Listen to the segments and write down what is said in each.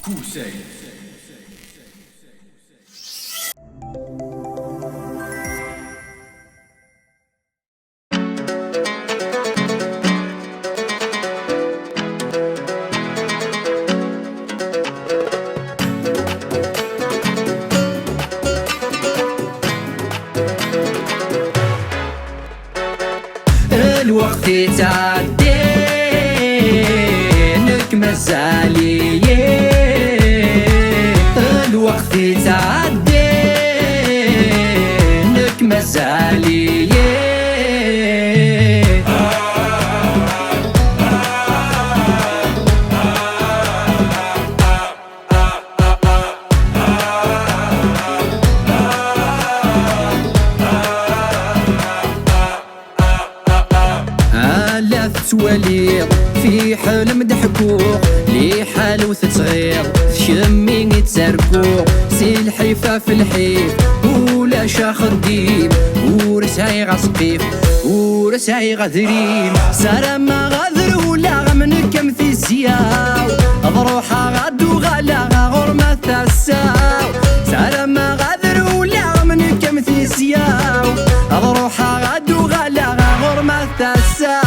كوساي. الوقت يتعدي لك مازالي، الوقت يتعدي لك مازالي. تواليض في حلم ضحكوق لي حالو تتغير شمي يتسرقوق سي الحيفا في الحيف ولا شا خديم ورساي غسقيف ورساي غدريم سلام غدر ولا غمن كم في الزياو ضروحا غدو غلا غرمة تساو سلام غدر ولا غمن كم في الزياو ضروحا غدو غلا غرمة تساو.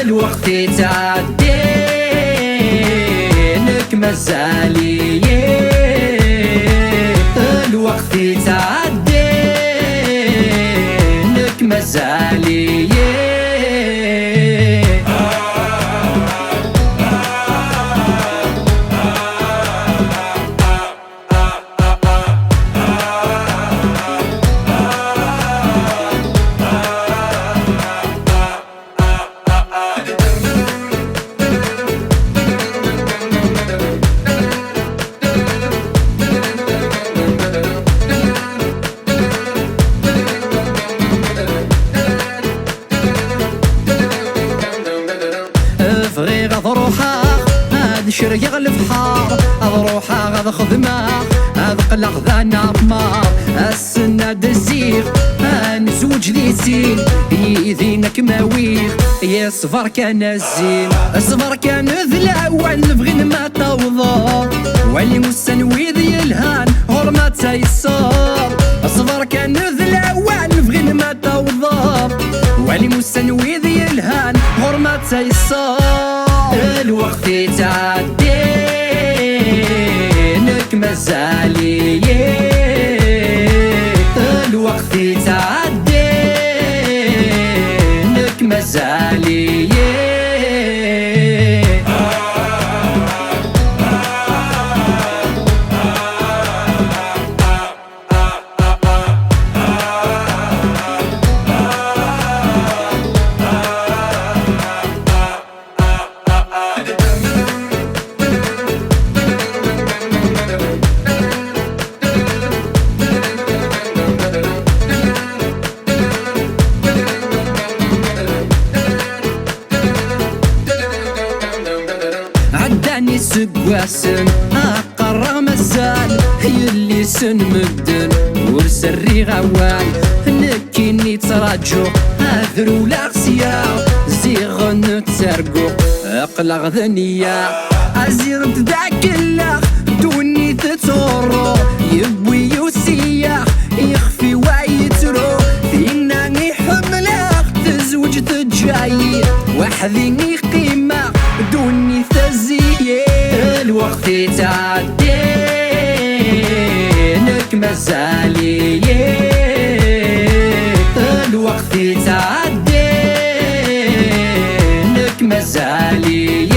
الوقت يتعدي لك مازالي، الوقت يتعدي لك مازالي. ضروحا هاد شرق البحار ضروحا غاد خدمة هاد قلق ذا نار السنة دزيغ نزوج ذي سين يذينك ماويغ يصفر كان الزين الصفر كان ذلاوان نبغي ما توضى واللي مستنوي ذي الهان غرمة تيسار الصفر كان ذلاوان نبغي ما توضى واللي مستنوي ذي الهان غرمة تيسار. الوقت يتعدي لك مازالي، الوقت يتعدي لك مازالي. عداني سقواسن أقرى مزال يلي سن مدن ورسري غوال نكيني تراجو هذرو لاغسيا زيغن تسرقو أقلق ذنيا أزيغ تدعك الله دوني تتورو يبوي يوسيا يخفي ويترو فيناني حملاق تزوج تجاي وحذيني قيمة دوني ثزية. الوقت يتعدي لك مازالي، الوقت يتعدي لك مازالي.